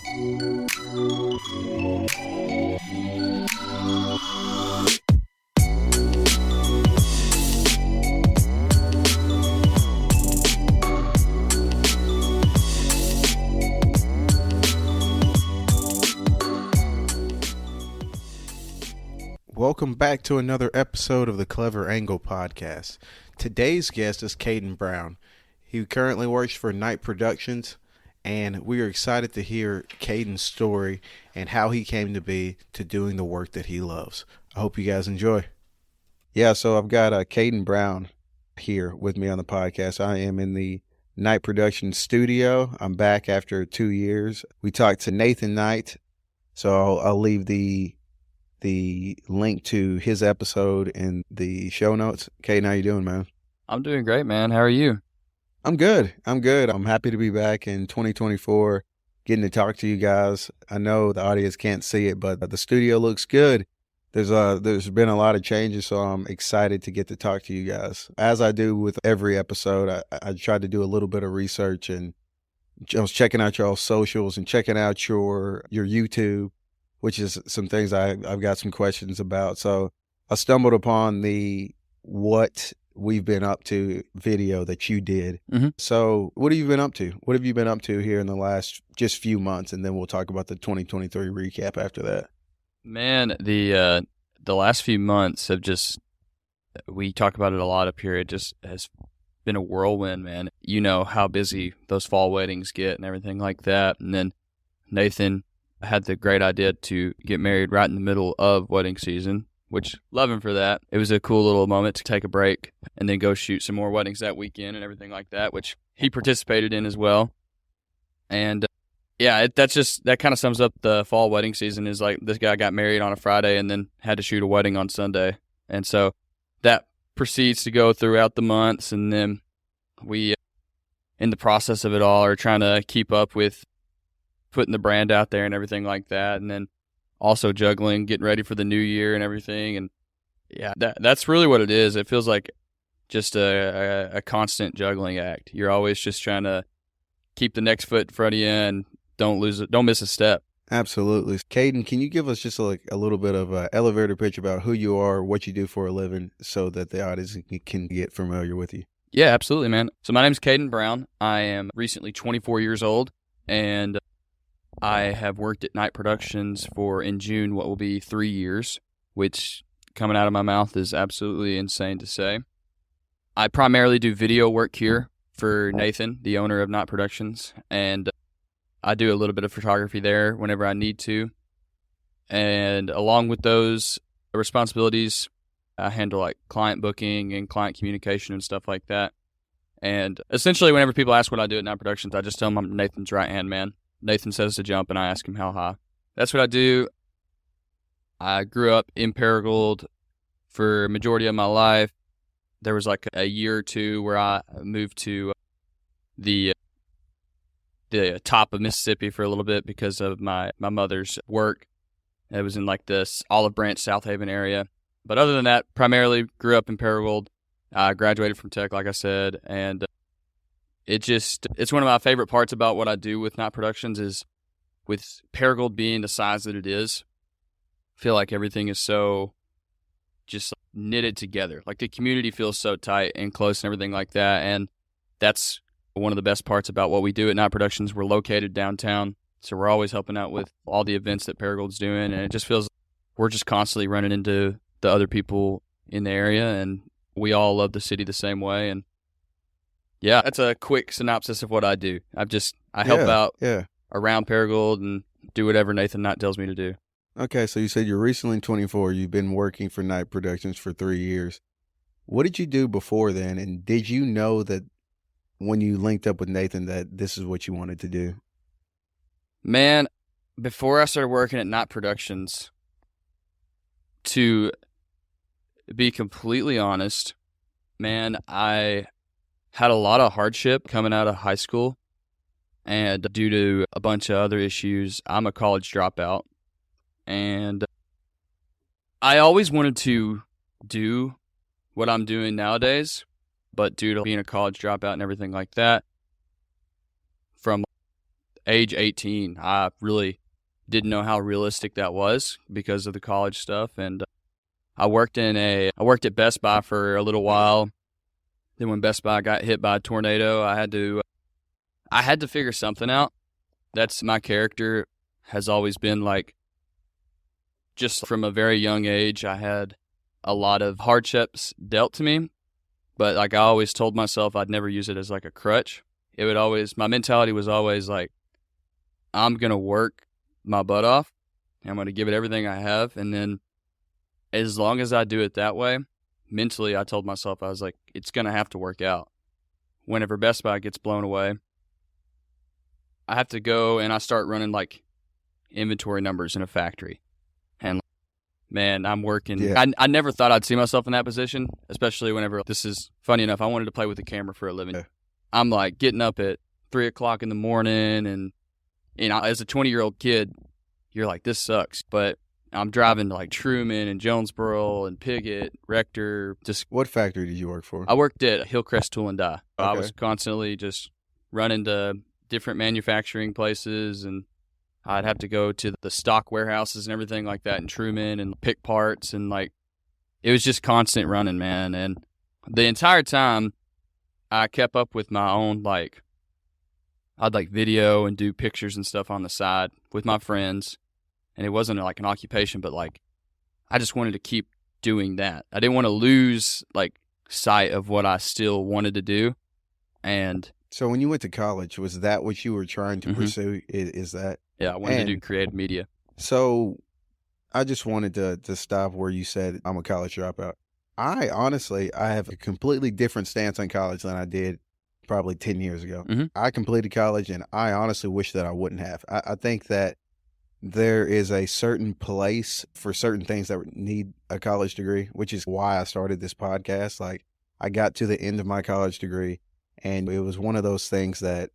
Welcome back to another episode of the Clever Angle podcast. Today's guest is Kaden Brown. He currently works for Night Productions, and we are excited to hear Kaden's story and how he came to be to doing the work that he loves. I hope you guys enjoy. Yeah, so I've got Kaden Brown here with me on the podcast. I am in the Night Productions studio. I'm back after 2 years. We talked to Nathan Knight, so I'll leave the link to his episode in the show notes. Kaden, how you doing, man? I'm doing great, man. How are you? I'm good. I'm happy to be back in 2024, getting to talk to you guys. I know the audience can't see it, but the studio looks good. There's been a lot of changes, so I'm excited to get to talk to you guys. As I do with every episode, I tried to do a little bit of research, and I was checking out your socials and checking out your YouTube, which is some things I've got some questions about. So I stumbled upon the what we've been up to video that you did. Mm-hmm. So what have you been up to? What have you been up to here in the last just few months? And then we'll talk about the 2023 recap after that. Man, the last few months have just, we talk about it a lot up here. It just has been a whirlwind, man. You know how busy those fall weddings get and everything like that. And then Nathan had the great idea to get married right in the middle of wedding season, which love him for that. It was a cool little moment to take a break and then go shoot some more weddings that weekend and everything like that, which he participated in as well. And that kind of sums up the fall wedding season. Is like this guy got married on a Friday and then had to shoot a wedding on Sunday. And so that proceeds to go throughout the months. And then we, in the process of it all, are trying to keep up with putting the brand out there and everything like that, and then also juggling, getting ready for the new year and everything. And yeah, that's really what it is. It feels like just a constant juggling act. You're always just trying to keep the next foot in front of you and don't miss a step. Absolutely. Kaden, can you give us just a little bit of an elevator pitch about who you are, what you do for a living, so that the audience can get familiar with you? Yeah, absolutely, man. So my name's Kaden Brown. I am recently 24 years old, and I have worked at Night Productions for, in June, what will be 3 years, which coming out of my mouth is absolutely insane to say. I primarily do video work here for Nathan, the owner of Night Productions, and I do a little bit of photography there whenever I need to. And along with those responsibilities, I handle like client booking and client communication and stuff like that. And essentially, whenever people ask what I do at Night Productions, I just tell them I'm Nathan's right-hand man. Nathan says to jump, and I ask him how high. That's what I do. I grew up in Perigold for a majority of my life. There was like a year or two where I moved to the top of Mississippi for a little bit because of my mother's work. It was in like this Olive Branch, South Haven area. But other than that, primarily grew up in Perigold. I graduated from Tech, like I said, and it's one of my favorite parts about what I do with Night Productions is with Perigold being the size that it is, I feel like everything is so just knitted together. Like the community feels so tight and close and everything like that. And that's one of the best parts about what we do at Night Productions. We're located downtown, so we're always helping out with all the events that Perigold's doing. And it just feels we're just constantly running into the other people in the area, and we all love the city the same way. And yeah, that's a quick synopsis of what I do. I help out around Perigold and do whatever Nathan Knight tells me to do. Okay, so you said you're recently 24. You've been working for Night Productions for 3 years. What did you do before then? And did you know that when you linked up with Nathan that this is what you wanted to do? Man, before I started working at Night Productions, to be completely honest, man, I had a lot of hardship coming out of high school. And due to a bunch of other issues, I'm a college dropout. And I always wanted to do what I'm doing nowadays, but due to being a college dropout and everything like that, from age 18, I really didn't know how realistic that was because of the college stuff. And I worked at Best Buy for a little while. Then when Best Buy got hit by a tornado, I had to figure something out. That's my character has always been like, just from a very young age, I had a lot of hardships dealt to me, but like I always told myself I'd never use it as like a crutch. My mentality was always like, I'm going to work my butt off. I'm going to give it everything I have. And then as long as I do it that way, mentally, I told myself, I was like, it's going to have to work out. Whenever Best Buy gets blown away, I have to go and I start running like inventory numbers in a factory. And man, I'm working. Yeah. I never thought I'd see myself in that position, especially whenever, this is funny enough, I wanted to play with the camera for a living. Yeah. I'm like getting up at 3 o'clock in the morning, and as a 20-year-old kid, you're like, this sucks. But I'm driving to like Truman and Jonesboro and Piggott, Rector. What factory did you work for? I worked at Hillcrest Tool and Die. Okay. I was constantly just running to different manufacturing places, and I'd have to go to the stock warehouses and everything like that in Truman and pick parts, and like it was just constant running, man. And the entire time I kept up with my own, like I'd like video and do pictures and stuff on the side with my friends. And it wasn't like an occupation, but like I just wanted to keep doing that. I didn't want to lose like sight of what I still wanted to do. And so when you went to college, was that what you were trying to pursue? Is that? Yeah, I wanted to do creative media. So I just wanted to stop where you said I'm a college dropout. I have a completely different stance on college than I did probably 10 years ago. Mm-hmm. I completed college, and I honestly wish that I wouldn't have. I think that there is a certain place for certain things that need a college degree, which is why I started this podcast. Like, I got to the end of my college degree, and it was one of those things that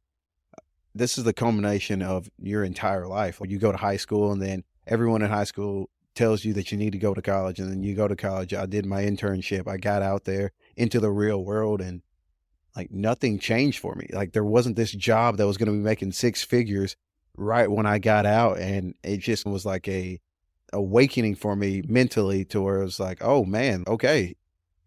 this is the culmination of your entire life. You go to high school, and then everyone in high school tells you that you need to go to college, and then you go to college. I did my internship. I got out there into the real world, and like nothing changed for me. Like, there wasn't this job that was going to be making six figures right when I got out, and it just was like a awakening for me mentally, to where it was like, oh man, okay,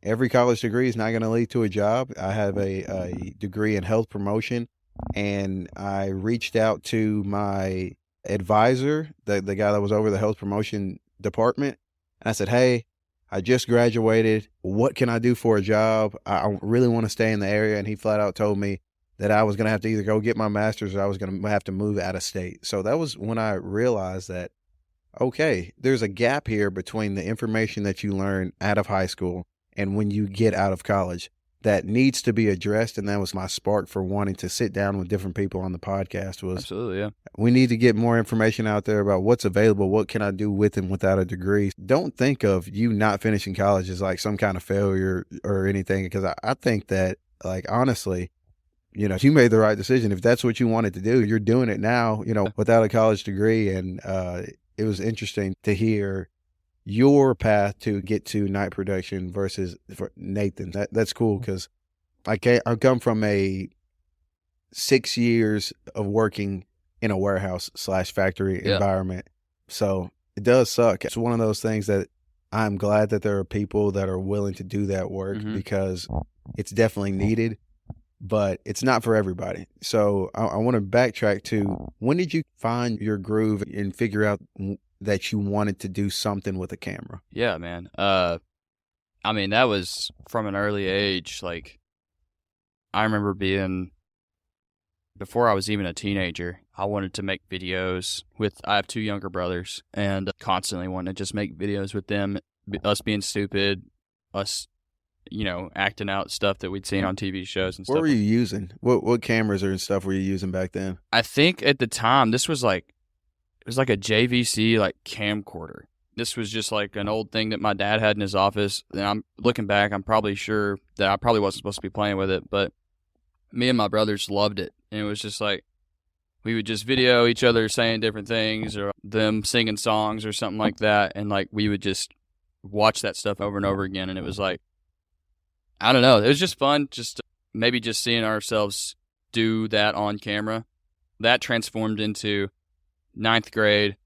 every college degree is not going to lead to a job. I have a degree in health promotion, and I reached out to my advisor, the guy that was over the health promotion department, and I said, hey, I just graduated. What can I do for a job? I really want to stay in the area. And he flat out told me that I was going to have to either go get my master's, or I was going to have to move out of state. So that was when I realized that, okay, there's a gap here between the information that you learn out of high school and when you get out of college that needs to be addressed. And that was my spark for wanting to sit down with different people on the podcast. Was Absolutely, yeah. We need to get more information out there about what's available. What can I do with and without a degree? Don't think of you not finishing college as like some kind of failure or anything, because I think that, like, honestly, you know, you made the right decision. If that's what you wanted to do, you're doing it now, you know, without a college degree. And it was interesting to hear your path to get to night production versus for Nathan. That's cool, because I come from a 6 years of working in a warehouse / factory environment. So it does suck. It's one of those things that I'm glad that there are people that are willing to do that work, because it's definitely needed, but it's not for everybody. So I want to backtrack to, when did you find your groove and figure out that you wanted to do something with a camera? Yeah, man. I mean, that was from an early age. Like, I remember before I was even a teenager, I wanted to make videos I have 2 younger brothers, and constantly wanted to just make videos with them, us being stupid, us, you know, acting out stuff that we'd seen on TV shows and stuff. What were you using? What cameras or stuff were you using back then? I think at the time, it was like a JVC like camcorder. This was just like an old thing that my dad had in his office. And I'm looking back, I'm probably sure that I probably wasn't supposed to be playing with it, but me and my brothers loved it. And it was just like, we would just video each other saying different things, or them singing songs or something like that. And like, we would just watch that stuff over and over again. And it was like, I don't know, it was just fun. Maybe just seeing ourselves do that on camera. That transformed into ninth grade.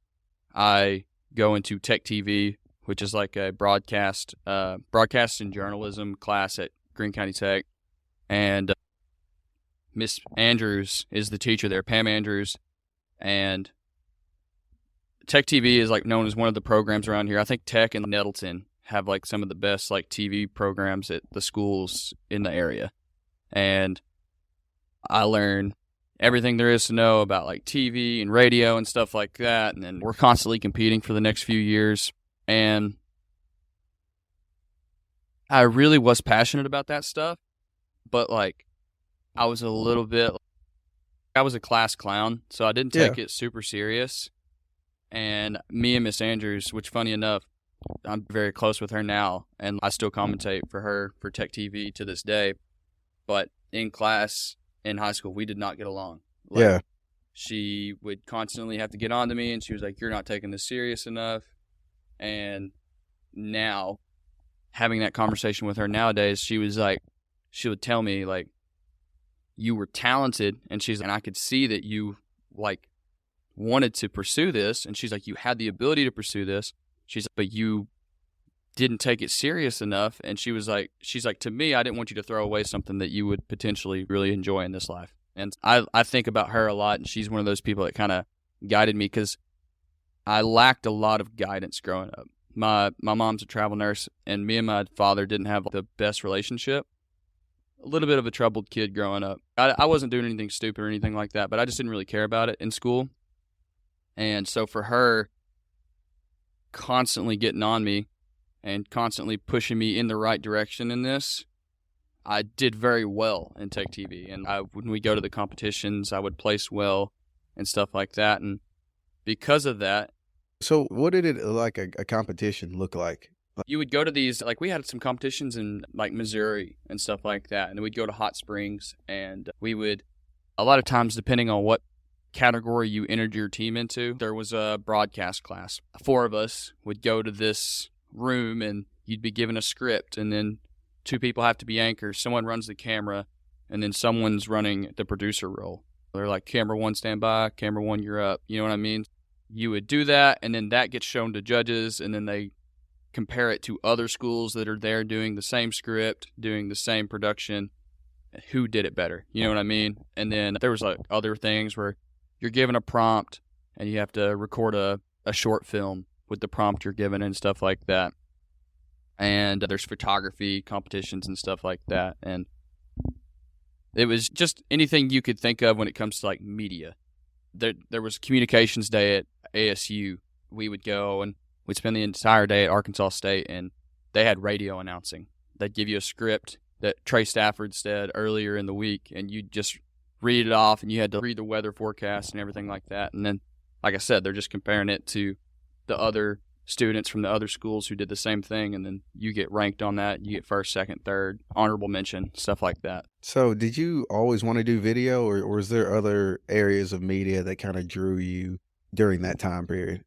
I go into Tech TV, which is like a broadcast and journalism class at Greene County Tech. And Miss Andrews is the teacher there, Pam Andrews. And Tech TV is like known as one of the programs around here. I think Tech and Nettleton have like some of the best like TV programs at the schools in the area. And I learn everything there is to know about like TV and radio and stuff like that. And then we're constantly competing for the next few years. And I really was passionate about that stuff, but like I was a class clown, so I didn't take it super serious. And me and Miss Andrews, which funny enough, I'm very close with her now, and I still commentate for her for Tech TV to this day. But in class in high school, we did not get along. She would constantly have to get on to me, and she was like, "You're not taking this serious enough." And now, having that conversation with her nowadays, she would tell me like, "You were talented," and I could see that you like wanted to pursue this, and she's like, "You had the ability to pursue this." She's like, "But you didn't take it serious enough." And she's like, "To me, I didn't want you to throw away something that you would potentially really enjoy in this life." And I think about her a lot, and she's one of those people that kind of guided me because I lacked a lot of guidance growing up. My mom's a travel nurse, and me and my father didn't have the best relationship. A little bit of a troubled kid growing up. I wasn't doing anything stupid or anything like that, but I just didn't really care about it in school. And so for her constantly getting on me and constantly pushing me in the right direction in this, I did very well in Tech TV. And when we go to the competitions, I would place well and stuff like that. And because of that. So what did it like a competition look like? You would go to these, like we had some competitions in like Missouri and stuff like that. And then we'd go to Hot Springs, and we would, a lot of times, depending on what category you entered your team into, there was a broadcast class. 4 of us would go to this room, and you'd be given a script, and then 2 people have to be anchors. Someone runs the camera, and then someone's running the producer role. They're like, camera 1, stand by, camera 1, you're up. You know what I mean? You would do that, and then that gets shown to judges, and then they compare it to other schools that are there doing the same script, doing the same production. Who did it better? You know what I mean? And then there was like other things where you're given a prompt and you have to record a short film with the prompt you're given and stuff like that. And there's photography competitions and stuff like that. And it was just anything you could think of when it comes to like media. There was communications day at ASU. We would go and we'd spend the entire day at Arkansas State, and they had radio announcing. They'd give you a script that Trey Stafford said earlier in the week, and you'd just read it off, and you had to read the weather forecast and everything like that. And then, like I said, they're just comparing it to the other students from the other schools who did the same thing, and then you get ranked on that. You get first, second, third, honorable mention, stuff like that. So did you always want to do video, or was there other areas of media that kind of drew you during that time period?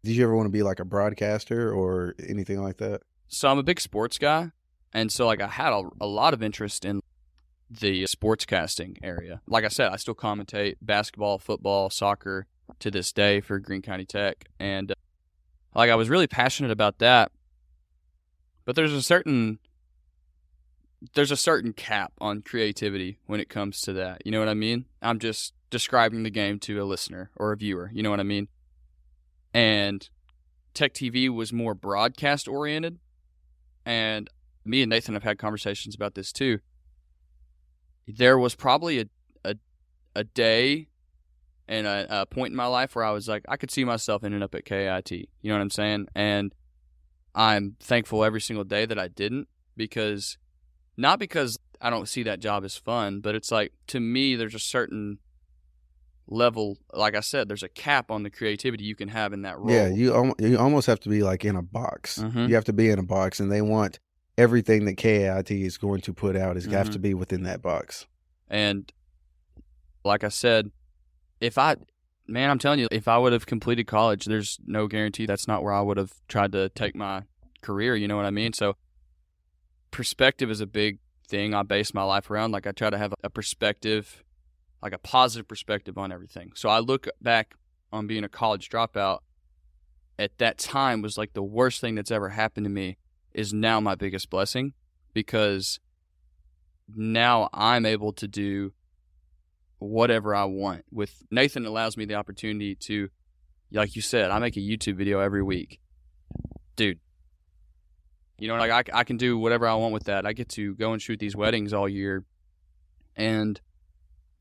Did you ever want to be like a broadcaster or anything like that? So I'm a big sports guy, and so like I had a lot of interest in the sportscasting area. Like I said, I still commentate basketball, football, soccer to this day for Greene County Tech, and like I was really passionate about that. But there's a certain cap on creativity when it comes to that. You know what I mean? I'm just describing the game to a listener or a viewer. You know what I mean? And Tech TV was more broadcast oriented. And me and Nathan have had conversations about this too. There was probably a day and a point in my life where I was like, I could see myself ending up at KIT. You know what I'm saying? And I'm thankful every single day that I didn't, not because I don't see that job as fun, but it's like, to me, there's a certain level, like I said, there's a cap on the creativity you can have in that role. Yeah, you almost have to be like in a box. Mm-hmm. You have to be in a box, and they want everything that KIT is going to put out is have Mm-hmm. to be within that box. And like I said, I'm telling you, if I would have completed college, there's no guarantee that's not where I would have tried to take my career. You know what I mean? So perspective is a big thing I base my life around. Like I try to have a perspective. like a positive perspective on everything. So I look back on being a college dropout at that time was like the worst thing that's ever happened to me is now my biggest blessing, because now I'm able to do whatever I want. With Nathan, allows me the opportunity to, like you said, I make a YouTube video every week. Dude, you know, like I can do whatever I want with that. I get to go and shoot these weddings all year and,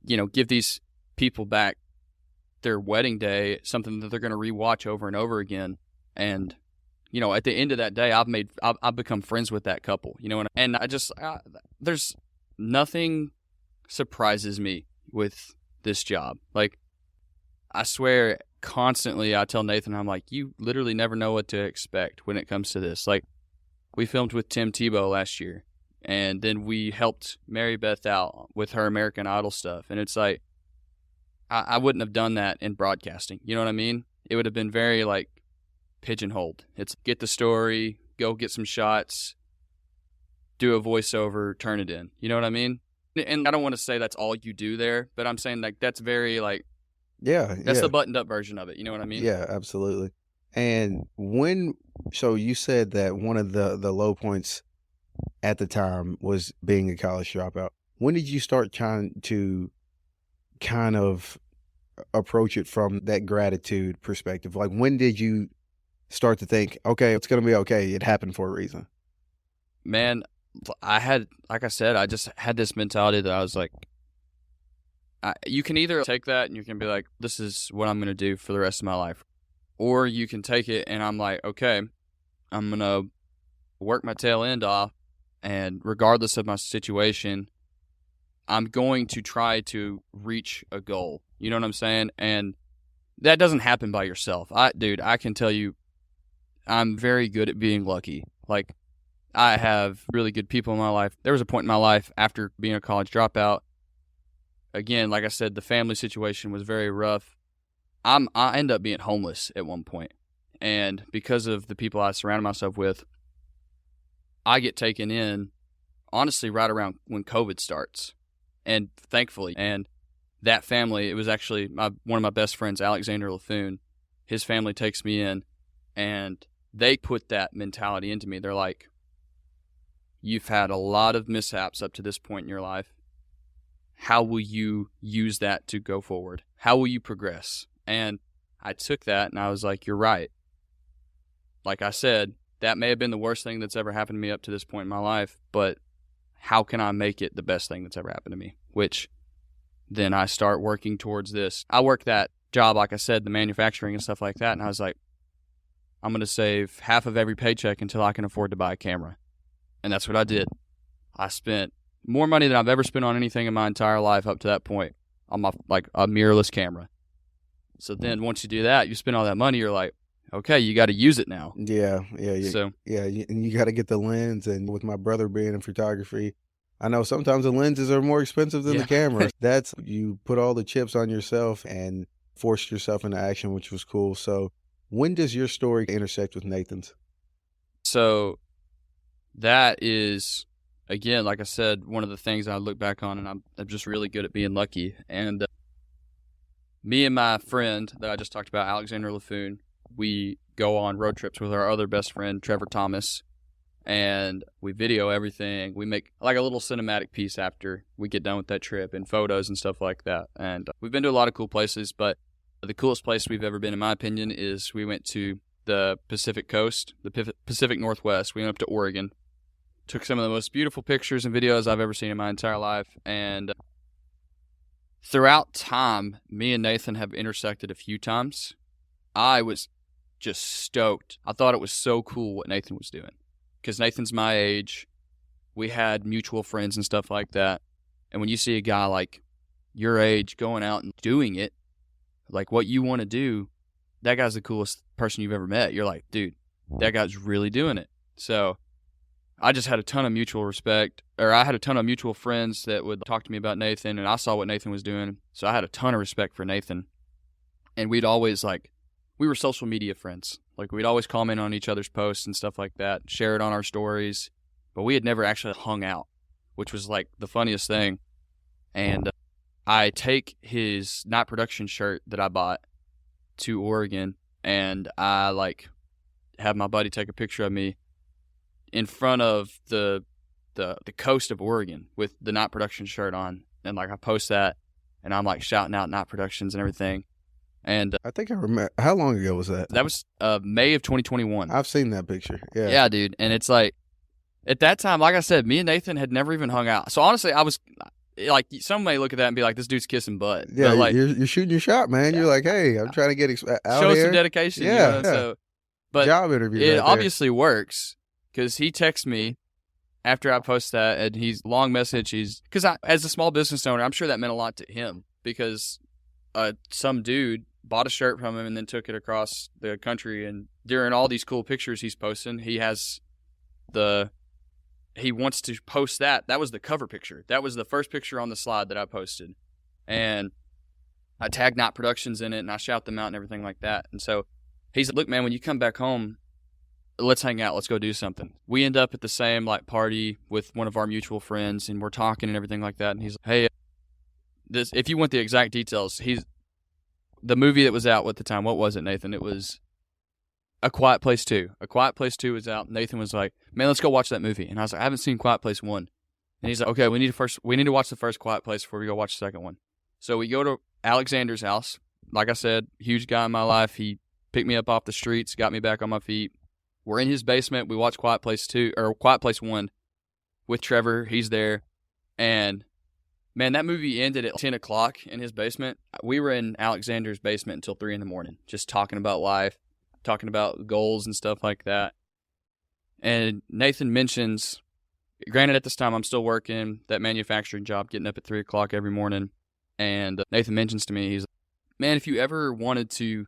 you know, give these people back their wedding day, something that they're going to rewatch over and over again. And, you know, at the end of that day, I've become friends with that couple, you know, and I just, there's nothing surprises me with this job. Like, I swear constantly I tell Nathan, I'm like, you literally never know what to expect when it comes to this. Like, we filmed with Tim Tebow last year, and then we helped Mary Beth out with her American Idol stuff. And it's like, I wouldn't have done that in broadcasting. You know what I mean? It would have been very, like, pigeonholed. It's get the story, go get some shots, do a voiceover, turn it in. You know what I mean? And I don't want to say that's all you do there, but I'm saying, like, that's very, like, that's the buttoned up version of it. You know what I mean? Yeah, absolutely. And so you said that one of the low points at the time was being a college dropout. When did you start trying to kind of approach it from that gratitude perspective? Like, when did you start to think, okay, it's going to be okay, it happened for a reason? Man, like I said, I just had this mentality that I was like, you can either take that and you can be like, this is what I'm going to do for the rest of my life. Or you can take it and I'm like, okay, I'm going to work my tail end off, and regardless of my situation, I'm going to try to reach a goal. You know what I'm saying? And that doesn't happen by yourself. Dude, I can tell you, I'm very good at being lucky. Like, I have really good people in my life. There was a point in my life after being a college dropout. Again, like I said, the family situation was very rough. I ended up being homeless at one point. And because of the people I surrounded myself with, I get taken in, honestly, right around when COVID starts. And thankfully, and that family, it was actually one of my best friends, Alexander LaFoon. His family takes me in, and they put that mentality into me. They're like, you've had a lot of mishaps up to this point in your life. How will you use that to go forward? How will you progress? And I took that and I was like, you're right. Like I said, that may have been the worst thing that's ever happened to me up to this point in my life, but how can I make it the best thing that's ever happened to me? Which then I start working towards this. I work that job, like I said, the manufacturing and stuff like that. And I was like, I'm going to save half of every paycheck until I can afford to buy a camera. And that's what I did. I spent more money than I've ever spent on anything in my entire life up to that point on my, like, a mirrorless camera. So then once you do that, you spend all that money, you're like, okay, you got to use it now. Yeah. And you got to get the lens. And with my brother being in photography, I know sometimes the lenses are more expensive than the camera. You put all the chips on yourself and forced yourself into action, which was cool. So when does your story intersect with Nathan's? So that is, again, like I said, one of the things I look back on, and I'm just really good at being lucky. And me and my friend that I just talked about, Alexander LaFoon, we go on road trips with our other best friend, Trevor Thomas, and we video everything. We make like a little cinematic piece after we get done with that trip, and photos and stuff like that. And we've been to a lot of cool places, but the coolest place we've ever been, in my opinion, is we went to the Pacific Coast, the Pacific Northwest. We went up to Oregon, took some of the most beautiful pictures and videos I've ever seen in my entire life. And throughout time, me and Nathan have intersected a few times. I was just stoked. I thought it was so cool what Nathan was doing, because Nathan's my age. We had mutual friends and stuff like that. And when you see a guy like your age going out and doing it, like what you want to do, that guy's the coolest person you've ever met. You're like, dude, that guy's really doing it. So I just had a ton of mutual respect, or I had a ton of mutual friends that would talk to me about Nathan, and I saw what Nathan was doing. So I had a ton of respect for Nathan. And we'd always, like, we were social media friends. Like, we'd always comment on each other's posts and stuff like that, share it on our stories. But we had never actually hung out, which was, like, the funniest thing. And I take his night production shirt that I bought to Oregon, and I like have my buddy take a picture of me in front of the coast of Oregon with the night production shirt on, and like I post that, and I'm like shouting out night productions and everything. And I think I remember. How long ago was that? that was May of 2021. I've seen that picture. Yeah. Yeah, dude. And it's like, at that time, like I said, me and Nathan had never even hung out. So honestly, I was like, some may look at that and be like, this dude's kissing butt. Yeah, but like, you're shooting your shot, man. Yeah. You're like, hey, I'm trying to get out show here. some dedication. Yeah, You know? So, but job interview. it right there. obviously works because he texts me after I post that, and he's long message. Because as a small business owner, I'm sure that meant a lot to him because some dude bought a shirt from him and then took it across the country. And during all these cool pictures he's posting, he wants to post that. That was the cover picture. That was the first picture on the slide that I posted. And I tag Night Productions in it, and I shout them out and everything like that. And so he's like, look, man, when you come back home, let's hang out. Let's go do something. We end up at the same like party with one of our mutual friends, and we're talking and everything like that. And he's like, hey, if you want the exact details, the movie that was out at the time, what was it, Nathan? It was A Quiet Place 2. A Quiet Place 2 was out. Nathan was like, man, let's go watch that movie. And I was like, I haven't seen Quiet Place 1. And he's like, okay, we need to watch the first Quiet Place before we go watch the second one. So we go to Alexander's house. Like I said, huge guy in my life. He picked me up off the streets, got me back on my feet. We're in his basement. We watch Quiet Place 2 or Quiet Place 1 with Trevor. He's there. And man, that movie ended at 10 o'clock in his basement. We were in Alexander's basement until 3 in the morning, just talking about life, talking about goals and stuff like that. And Nathan mentions, granted at this time I'm still working that manufacturing job, getting up at 3 o'clock every morning. And Nathan mentions to me, he's like, man, if you ever wanted to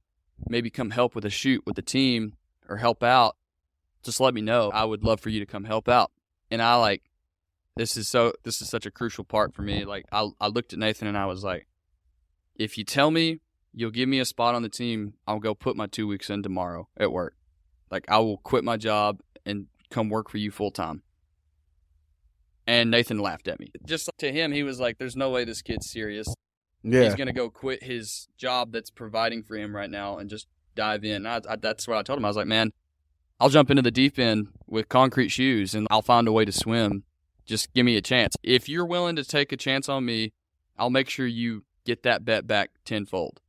maybe come help with a shoot with the team or help out, just let me know. I would love for you to come help out. And I like, this is such a crucial part for me. Like I looked at Nathan and I was like, if you tell me you'll give me a spot on the team, I'll go put my 2 weeks in tomorrow at work. Like I will quit my job and come work for you full time. And Nathan laughed at me. Just to him, he was like, there's no way this kid's serious. Yeah. He's going to go quit his job that's providing for him right now and just dive in. That's what I told him. I was like, man, I'll jump into the deep end with concrete shoes and I'll find a way to swim. Just give me a chance. If you're willing to take a chance on me, I'll make sure you get that bet back tenfold.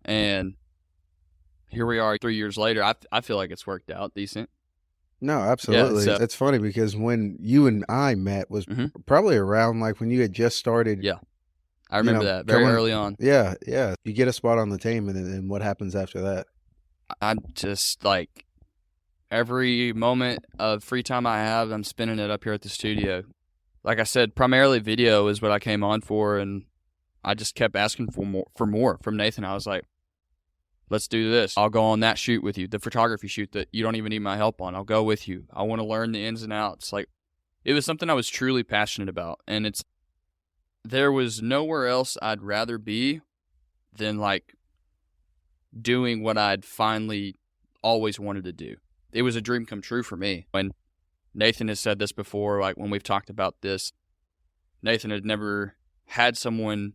And here we are 3 years later. I feel like it's worked out decent. No, absolutely. Yeah, so, it's funny because when you and I met was probably around like when you had just started. Yeah, I remember that very early on. Yeah, yeah. You get a spot on the team, and then what happens after that? I'm just like, every moment of free time I have, I'm spending it up here at the studio. Like I said, primarily video is what I came on for, and I just kept asking for more from Nathan. I was like, let's do this. I'll go on that shoot with you, the photography shoot that you don't even need my help on. I'll go with you. I want to learn the ins and outs. Like, it was something I was truly passionate about, and there was nowhere else I'd rather be than like doing what I'd finally always wanted to do. It was a dream come true for me. When Nathan has said this before, like when we've talked about this, Nathan had never had someone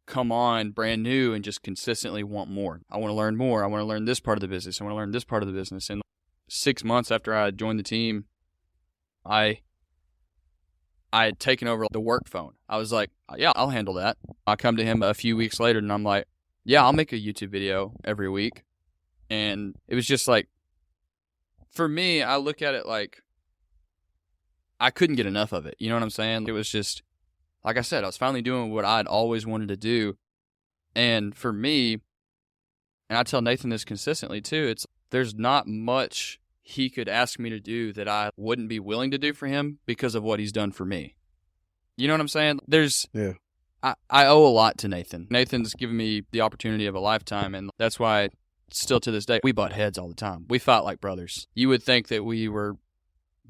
come on brand new and just consistently want more. I want to learn more. I want to learn this part of the business. I want to learn this part of the business. And 6 months after I joined the team, I had taken over the work phone. I was like, yeah, I'll handle that. I come to him a few weeks later and I'm like, yeah, I'll make a YouTube video every week. And it was just like, for me, I look at it like I couldn't get enough of it. You know what I'm saying? It was just, like I said, I was finally doing what I'd always wanted to do. And for me, and I tell Nathan this consistently too, there's not much he could ask me to do that I wouldn't be willing to do for him because of what he's done for me. You know what I'm saying? Yeah. I owe a lot to Nathan. Nathan's given me the opportunity of a lifetime, and that's why still to this day, we butt heads all the time. We fight like brothers. You would think that we were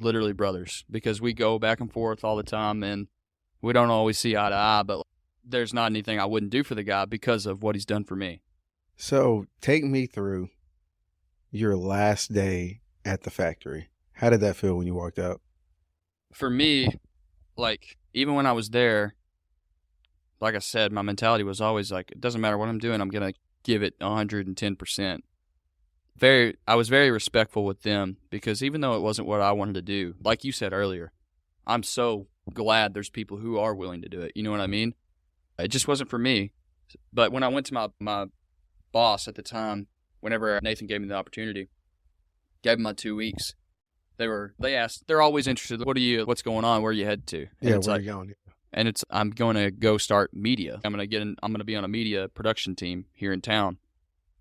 literally brothers because we go back and forth all the time, and we don't always see eye to eye, but there's not anything I wouldn't do for the guy because of what he's done for me. So take me through your last day at the factory. How did that feel when you walked out? For me, like, even when I was there, like I said, my mentality was always like, it doesn't matter what I'm doing, I'm going to give it 110%. I was very respectful with them because even though it wasn't what I wanted to do, like you said earlier, I'm so glad there's people who are willing to do it. You know what I mean? It just wasn't for me. But when I went to my boss at the time, whenever Nathan gave me the opportunity, gave him my 2 weeks, they asked, they're always interested, what's going on, where are you headed to? And where are you going? And I'm going to go start media. I'm going to be on a media production team here in town.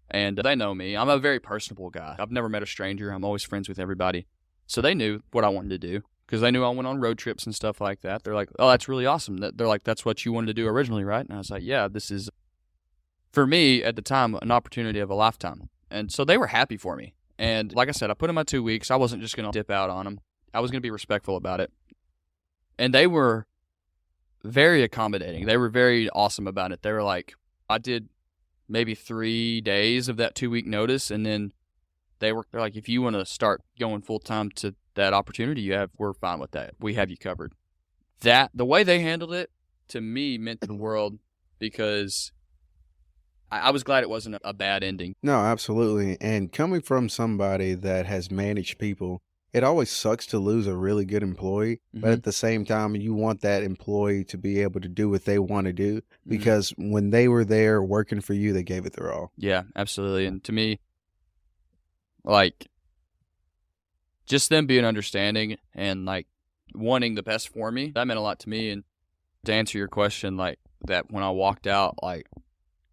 And they know me. I'm a very personable guy. I've never met a stranger. I'm always friends with everybody. So they knew what I wanted to do because they knew I went on road trips and stuff like that. They're like, oh, that's really awesome. They're like, that's what you wanted to do originally, right? And I was like, yeah, this is, for me at the time, an opportunity of a lifetime. And so they were happy for me. And like I said, I put in my 2 weeks. I wasn't just going to dip out on them. I was going to be respectful about it. And they were very accommodating. They were very awesome about it. They were like, I did maybe 3 days of that 2 week notice, and then they're like, if you want to start going full time to that opportunity you have, we're fine with that. We have you covered. The way they handled it to me meant the world because I was glad it wasn't a bad ending. No, absolutely. And coming from somebody that has managed people, it always sucks to lose a really good employee, but at the same time, you want that employee to be able to do what they want to do because when they were there working for you, they gave it their all. Yeah, absolutely. And to me, like, just them being understanding and, like, wanting the best for me, that meant a lot to me. And to answer your question, like, that when I walked out, like,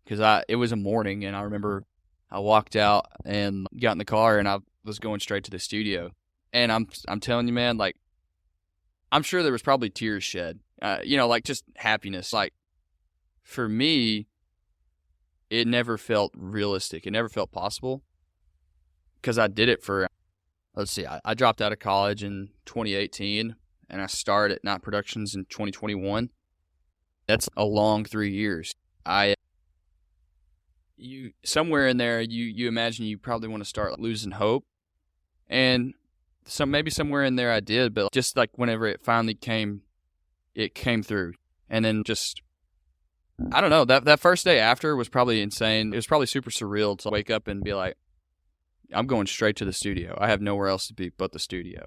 because it was a morning, and I remember I walked out and got in the car, and I was going straight to the studio. And I'm telling you, man, like, I'm sure there was probably tears shed, like just happiness. Like, for me, it never felt realistic. It never felt possible because I did it for, let's see, I dropped out of college in 2018 and I started at Night Productions in 2021. That's a long 3 years. Somewhere in there, you imagine you probably want to start losing hope. And maybe somewhere in there I did, but just like whenever it finally came through. And then just, I don't know, that first day after was probably insane. It was probably super surreal to wake up and be like, I'm going straight to the studio. I have nowhere else to be but the studio.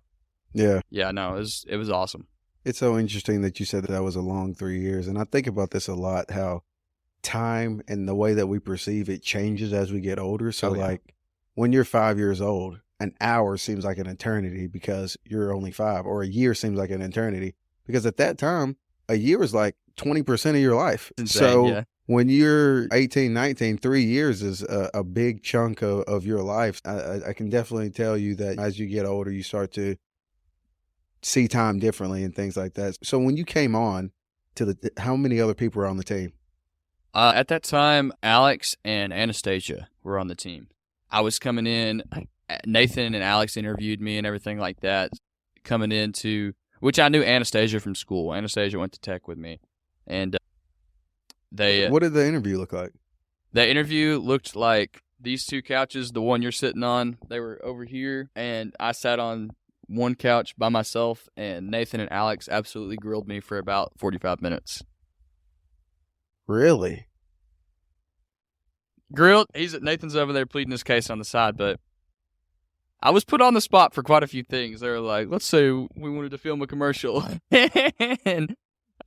Yeah. Yeah, no, it was awesome. It's so interesting that you said that was a long 3 years. And I think about this a lot, how time and the way that we perceive it changes as we get older. So like when you're 5 years old, an hour seems like an eternity because you're only 5, or a year seems like an eternity because at that time, a year is like 20% of your life. Insane, when you're 18, 19, 3 years is a big chunk of your life. I can definitely tell you that as you get older, you start to see time differently and things like that. So when you came on to how many other people were on the team? At that time, Alex and Anastasia were on the team. I was coming in. Nathan and Alex interviewed me and everything like that, coming into, which I knew Anastasia from school. Anastasia went to tech with me. And what did the interview look like? The interview looked like these two couches, the one you're sitting on, they were over here, and I sat on one couch by myself, and Nathan and Alex absolutely grilled me for about 45 minutes. Really? Grilled? Nathan's over there pleading his case on the side, but I was put on the spot for quite a few things. They were like, let's say we wanted to film a commercial. And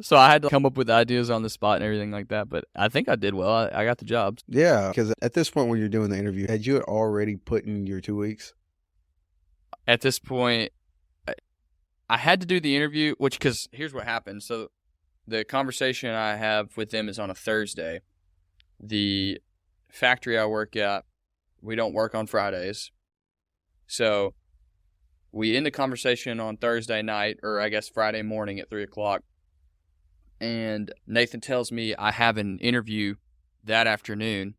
so I had to come up with ideas on the spot and everything like that. But I think I did well. I got the job. Yeah, because at this point when you're doing the interview, had you already put in your 2 weeks? At this point, I had to do the interview, because here's what happened. So the conversation I have with them is on a Thursday. The factory I work at, we don't work on Fridays. So we end the conversation on Thursday night, or I guess Friday morning at 3 o'clock. And Nathan tells me I have an interview that afternoon.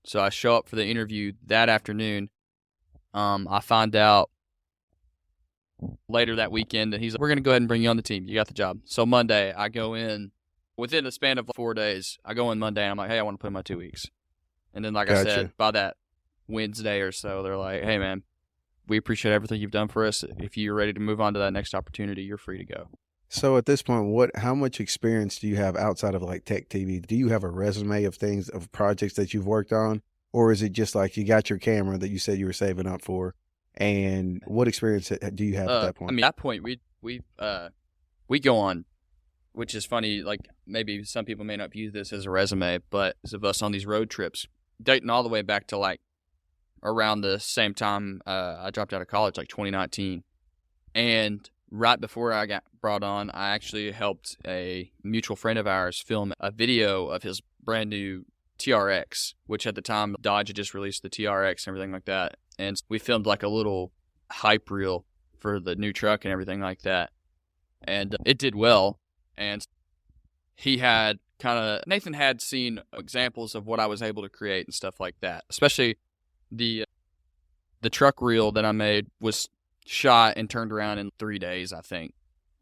So I show up for the interview that afternoon. I find out later that weekend that he's like, we're going to go ahead and bring you on the team. You got the job. So Monday, I go in. Within the span of 4 days, I go in Monday and I'm like, hey, I want to put in my 2 weeks. And then, like I said, by that Wednesday or so, they're like, hey, man, we appreciate everything you've done for us. If you're ready to move on to that next opportunity, you're free to go. So at this point, how much experience do you have outside of like tech TV? Do you have a resume of things, of projects that you've worked on? Or is it just like you got your camera that you said you were saving up for? And what experience do you have at that I point? mean, at that point, we go on, which is funny. Like maybe some people may not view this as a resume, but it's of us on these road trips, dating all the way back to like around the same time I dropped out of college, like 2019, and right before I got brought on, I actually helped a mutual friend of ours film a video of his brand new TRX, which at the time Dodge had just released the TRX and everything like that. And we filmed like a little hype reel for the new truck and everything like that. And it did well. And Nathan had seen examples of what I was able to create and stuff like that. Especially the truck reel that I made was shot and turned around in 3 days, I think.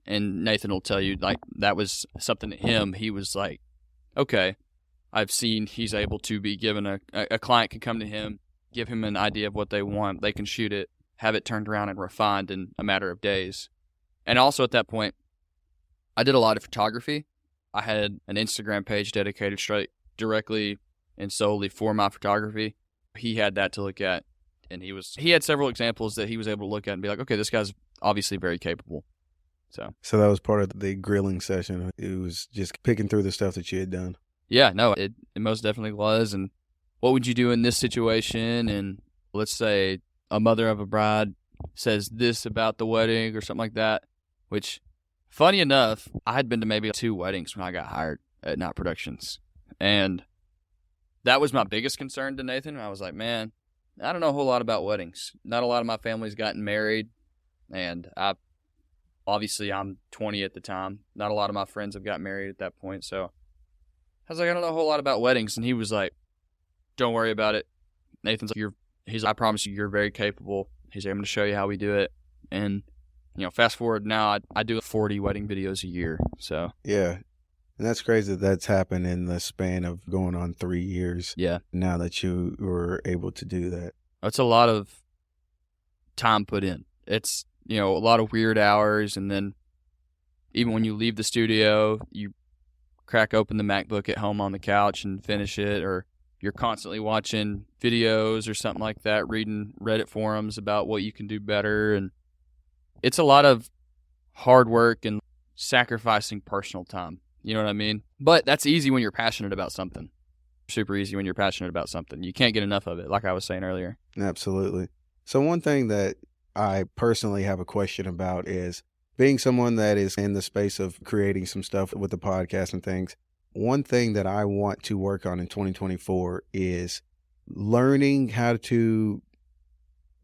And Nathan will tell you, like, that was something to him. He was like, okay, I've seen he's able to be given a client can come to him, give him an idea of what they want. They can shoot it, have it turned around and refined in a matter of days. And also at that point, I did a lot of photography. I had an Instagram page dedicated straight directly and solely for my photography. He had that to look at. And he had several examples that he was able to look at and be like, okay, this guy's obviously very capable. So that was part of the grilling session. It was just picking through the stuff that you had done. Yeah, no, it most definitely was. And what would you do in this situation? And let's say a mother of a bride says this about the wedding or something like that, which, funny enough, I had been to maybe 2 weddings when I got hired at Night Productions. And that was my biggest concern to Nathan. I was like, man, I don't know a whole lot about weddings. Not a lot of my family's gotten married, and I'm 20 at the time. Not a lot of my friends have got married at that point, so I was like, I don't know a whole lot about weddings. And he was like, don't worry about it. Nathan's like, I promise you're very capable. He's like, I'm going to show you how we do it. And, fast forward now, I do 40 wedding videos a year, so. Yeah. And that's crazy that's happened in the span of going on 3 years. Yeah. Now that you were able to do that. It's a lot of time put in. It's, a lot of weird hours. And then even when you leave the studio, you crack open the MacBook at home on the couch and finish it. Or you're constantly watching videos or something like that, reading Reddit forums about what you can do better. And it's a lot of hard work and sacrificing personal time. You know what I mean? But that's easy when you're passionate about something. Super easy when you're passionate about something. You can't get enough of it, like I was saying earlier. Absolutely. So one thing that I personally have a question about is being someone that is in the space of creating some stuff with the podcast and things. One thing that I want to work on in 2024 is learning how to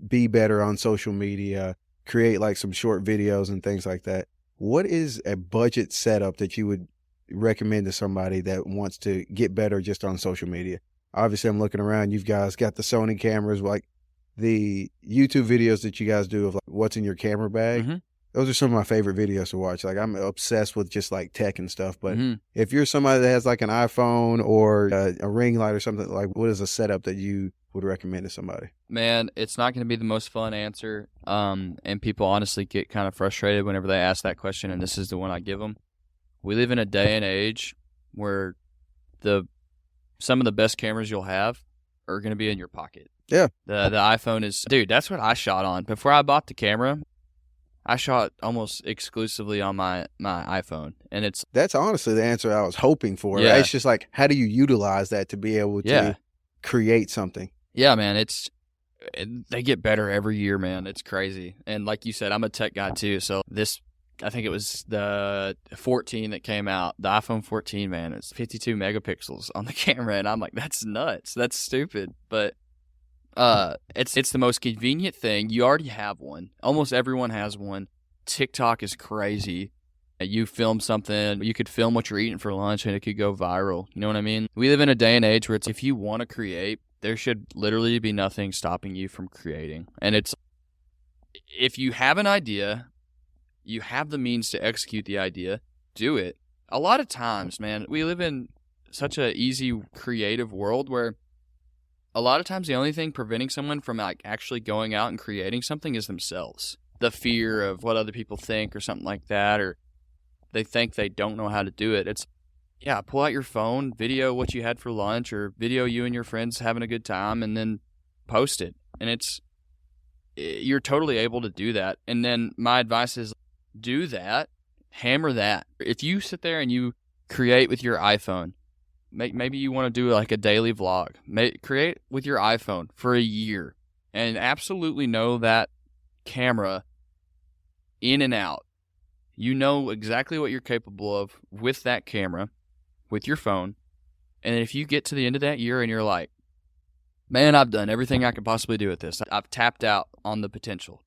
be better on social media, create like some short videos and things like that. What is a budget setup that you would recommend to somebody that wants to get better just on social media? Obviously, I'm looking around. You guys got the Sony cameras, like the YouTube videos that you guys do of like what's in your camera bag. Mm-hmm. Those are some of my favorite videos to watch. Like I'm obsessed with just like tech and stuff. But if you're somebody that has like an iPhone or a ring light or something, like what is a setup that you would recommend to somebody? Man, it's not going to be the most fun answer. And people honestly get kind of frustrated whenever they ask that question, and this is the one I give them. We live in a day and age where some of the best cameras you'll have are going to be in your pocket. Yeah. The iPhone is, dude, that's what I shot on. Before I bought the camera, I shot almost exclusively on my iPhone. And that's honestly the answer I was hoping for. Yeah. It's just like, how do you utilize that to be able to create something? Yeah, man, they get better every year, man. It's crazy. And like you said, I'm a tech guy too. So I think it was the 14 that came out, the iPhone 14, man. It's 52 megapixels on the camera, and I'm like, that's nuts. That's stupid. But it's the most convenient thing. You already have one. Almost everyone has one. TikTok is crazy. You film something, you could film what you're eating for lunch, and it could go viral. You know what I mean? We live in a day and age where if you want to create, there should literally be nothing stopping you from creating. And if you have an idea, you have the means to execute the idea, do it. A lot of times, man, we live in such an easy, creative world where a lot of times the only thing preventing someone from like actually going out and creating something is themselves. The fear of what other people think or something like that, or they think they don't know how to do it. It's, yeah, pull out your phone, video what you had for lunch, or video you and your friends having a good time, and then post it. And you're totally able to do that. And then my advice is do that, hammer that. If you sit there and you create with your iPhone, maybe you want to do like a daily vlog, create with your iPhone for a year and absolutely know that camera in and out. You know exactly what you're capable of with that camera, with your phone. And if you get to the end of that year and you're like, man, I've done everything I could possibly do with this, I've tapped out on the potential,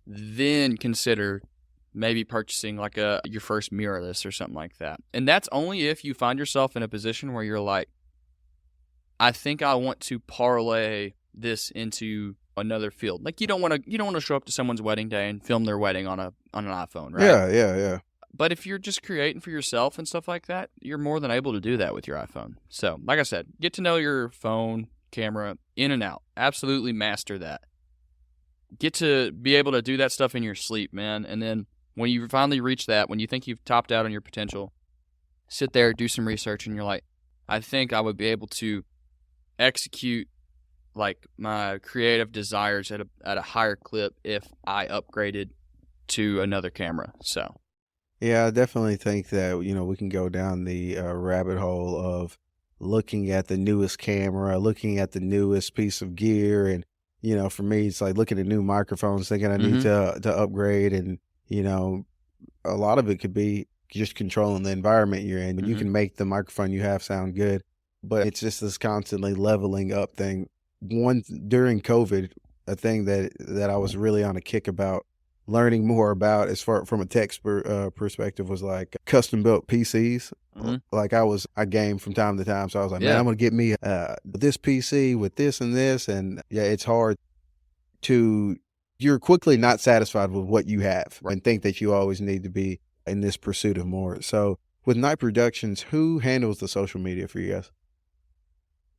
then consider maybe purchasing like your first mirrorless or something like that. And that's only if you find yourself in a position where you're like, I think I want to parlay this into another field. Like you don't want to show up to someone's wedding day and film their wedding on an iPhone, right? Yeah. But if you're just creating for yourself and stuff like that, you're more than able to do that with your iPhone. So, like I said, get to know your phone camera in and out. Absolutely master that. Get to be able to do that stuff in your sleep, man. And then when you finally reach that, when you think you've topped out on your potential, sit there, do some research, and you're like, I think I would be able to execute like my creative desires at a higher clip if I upgraded to another camera. So yeah, I definitely think that we can go down the rabbit hole of looking at the newest camera, looking at the newest piece of gear, and for me it's like looking at new microphones, thinking I need to upgrade, and a lot of it could be just controlling the environment you're in. You can make the microphone you have sound good, but it's just this constantly leveling up thing. During COVID, a thing that I was really on a kick about learning more about as far from a tech perspective was like custom built PCs. Like I game from time to time, so I was like, man, I'm gonna get me this PC with this and this, and yeah, it's hard you're quickly not satisfied with what you have, right, and think that you always need to be in this pursuit of more. So with Night Productions, who handles the social media for you guys?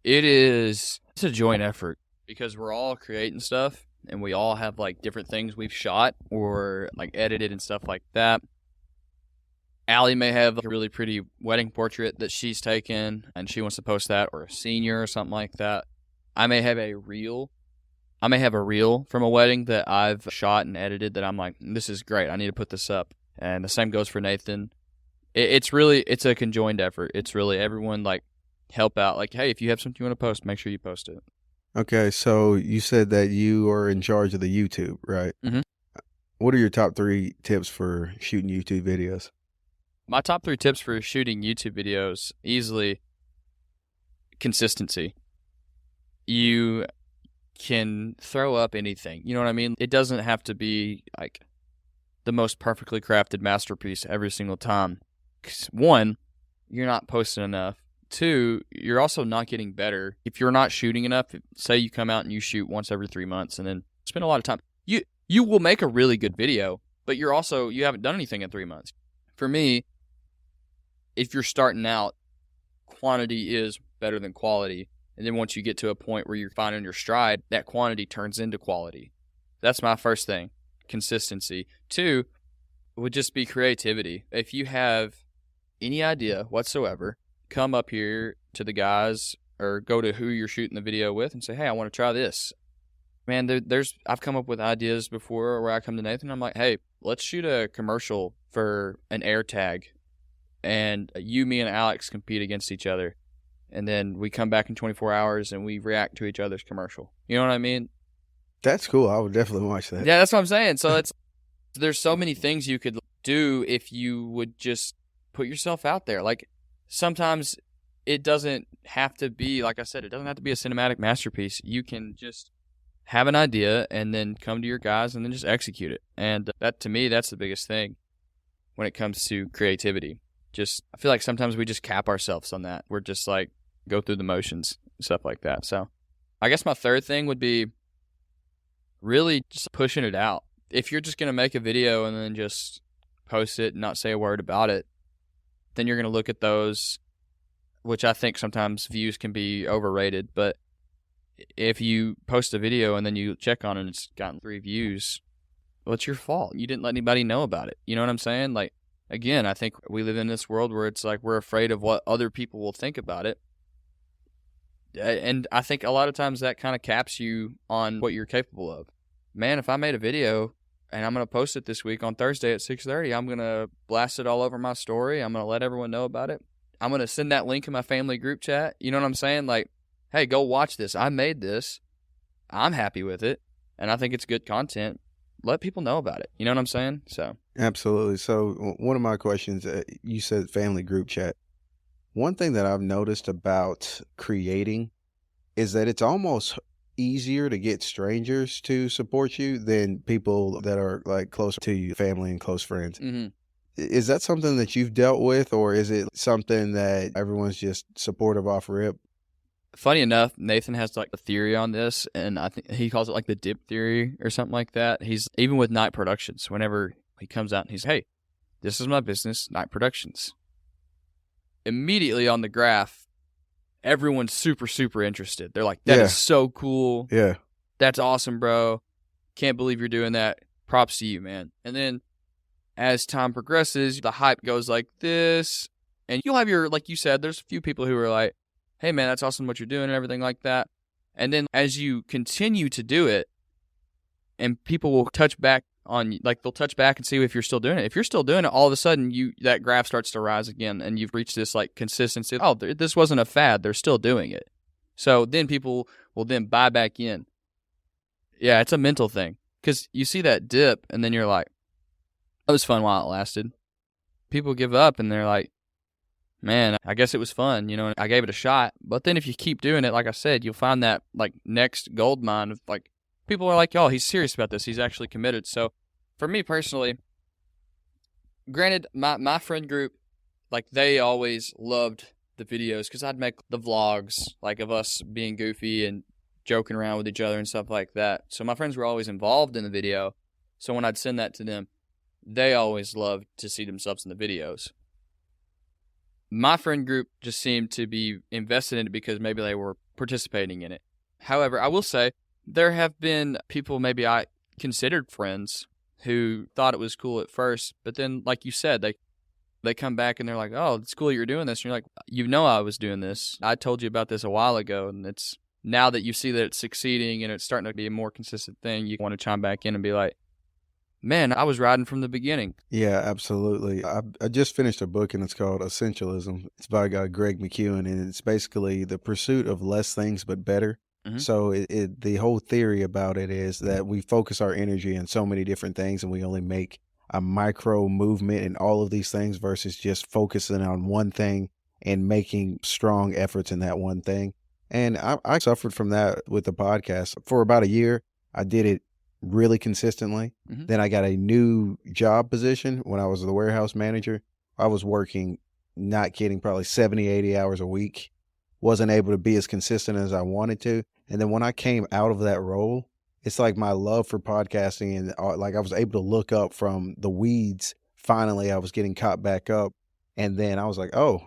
It's a joint effort because we're all creating stuff and we all have like different things we've shot or like edited and stuff like that. Allie may have a really pretty wedding portrait that she's taken and she wants to post that, or a senior or something like that. I may have a reel from a wedding that I've shot and edited that I'm like, this is great, I need to put this up. And the same goes for Nathan. It's a conjoined effort. It's really everyone like help out. Like, hey, if you have something you want to post, make sure you post it. Okay, so you said that you are in charge of the YouTube, right? What are your top 3 tips for shooting YouTube videos? My top 3 tips for shooting YouTube videos, easily consistency. You can throw up anything. You know what I mean? It doesn't have to be like the most perfectly crafted masterpiece every single time. 'Cause 1, you're not posting enough. 2, you're also not getting better. If you're not shooting enough, say you come out and you shoot once every 3 months and then spend a lot of time, you will make a really good video, but you haven't done anything in 3 months. For me, if you're starting out, quantity is better than quality. And then once you get to a point where you're finding your stride, that quantity turns into quality. That's my first thing, consistency. 2 would just be creativity. If you have any idea whatsoever, come up here to the guys or go to who you're shooting the video with and say, hey, I want to try this. Man, I've come up with ideas before where I come to Nathan and I'm like, hey, let's shoot a commercial for an air tag. And me and Alex compete against each other. And then we come back in 24 hours and we react to each other's commercial. You know what I mean? That's cool. I would definitely watch that. Yeah, that's what I'm saying. So there's so many things you could do if you would just put yourself out there. Like sometimes it doesn't have to be, like I said, it doesn't have to be a cinematic masterpiece. You can just have an idea and then come to your guys and then just execute it. And that, to me, that's the biggest thing when it comes to creativity. I feel like sometimes we just cap ourselves on that. We're just like, go through the motions, stuff like that. So I guess my third thing would be really just pushing it out. If you're just going to make a video and then just post it and not say a word about it, then you're going to look at those, which I think sometimes views can be overrated. But if you post a video and then you check on it and it's gotten 3 views, well, it's your fault. You didn't let anybody know about it. You know what I'm saying? Like, again, I think we live in this world where it's like we're afraid of what other people will think about it. And I think a lot of times that kind of caps you on what you're capable of. Man, if I made a video and I'm going to post it this week on Thursday at 6:30, I'm going to blast it all over my story. I'm going to let everyone know about it. I'm going to send that link in my family group chat. You know what I'm saying? Like, hey, go watch this. I made this. I'm happy with it. And I think it's good content. Let people know about it. You know what I'm saying? So Absolutely. So one of my questions, you said family group chat. One thing that I've noticed about creating is that it's almost easier to get strangers to support you than people that are like closer to you, family and close friends. mm-hmm. Is that something that you've dealt with, or is it something that everyone's just supportive off rip? Funny enough, Nathan has like a theory on this, and I think he calls it like the dip theory or something like that. He's even with Night Productions, whenever he comes out and he's, hey, this is my business, Night Productions. Immediately on the graph, everyone's super, super interested. They're like, that is so cool. Yeah. That's awesome, bro. Can't believe you're doing that. Props to you, man. And then as time progresses, the hype goes like this. And you'll have your, like you said, there's a few people who are like, hey, man, that's awesome what you're doing and everything like that. And then as you continue to do it, and people will touch back on, like they'll touch back and see if you're still doing it. If you're still doing it, all of a sudden that graph starts to rise again, and you've reached this like consistency. Oh, this wasn't a fad. They're still doing it. So then people will then buy back in. Yeah, it's a mental thing, because you see that dip, and then you're like, that was fun while it lasted. People give up, and they're like, man, I guess it was fun, I gave it a shot. But then if you keep doing it, like I said, you'll find that like next gold mine of like, people are like, oh, he's serious about this. He's actually committed. So for me personally, granted, my friend group, like they always loved the videos because I'd make the vlogs like of us being goofy and joking around with each other and stuff like that. So my friends were always involved in the video. So when I'd send that to them, they always loved to see themselves in the videos. My friend group just seemed to be invested in it because maybe they were participating in it. However, I will say there have been people maybe I considered friends who thought it was cool at first, but then, like you said, they come back and they're like, oh, it's cool you're doing this. And you're like, I was doing this. I told you about this a while ago, and it's now that you see that it's succeeding and it's starting to be a more consistent thing, you want to chime back in and be like, man, I was riding from the beginning. Yeah, absolutely. I just finished a book, and it's called Essentialism. It's by a guy, Greg McEwen, and it's basically the pursuit of less things but better. Mm-hmm. So the whole theory about it is that we focus our energy in so many different things, and we only make a micro movement in all of these things versus just focusing on one thing and making strong efforts in that one thing. And I suffered from that with the podcast. For about a year, I did it really consistently. Mm-hmm. Then I got a new job position when I was the warehouse manager. I was working, not kidding, probably 70, 80 hours a week. Wasn't able to be as consistent as I wanted to. And then when I came out of that role, it's like my love for podcasting, and like I was able to look up from the weeds. Finally, I was getting caught back up. And then I was like, oh,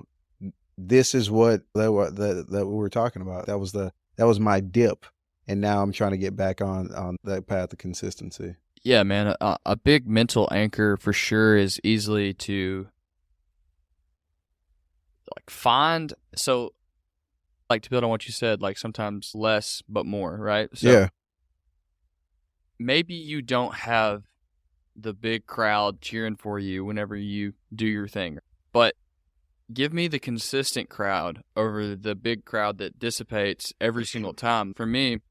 this is what that we were talking about. That was my dip. And now I'm trying to get back on that path of consistency. Yeah, man. A big mental anchor for sure is easily to like find. So like to build on what you said, like sometimes less but more, right? So yeah. Maybe you don't have the big crowd cheering for you whenever you do your thing, but give me the consistent crowd over the big crowd that dissipates every single time. For me,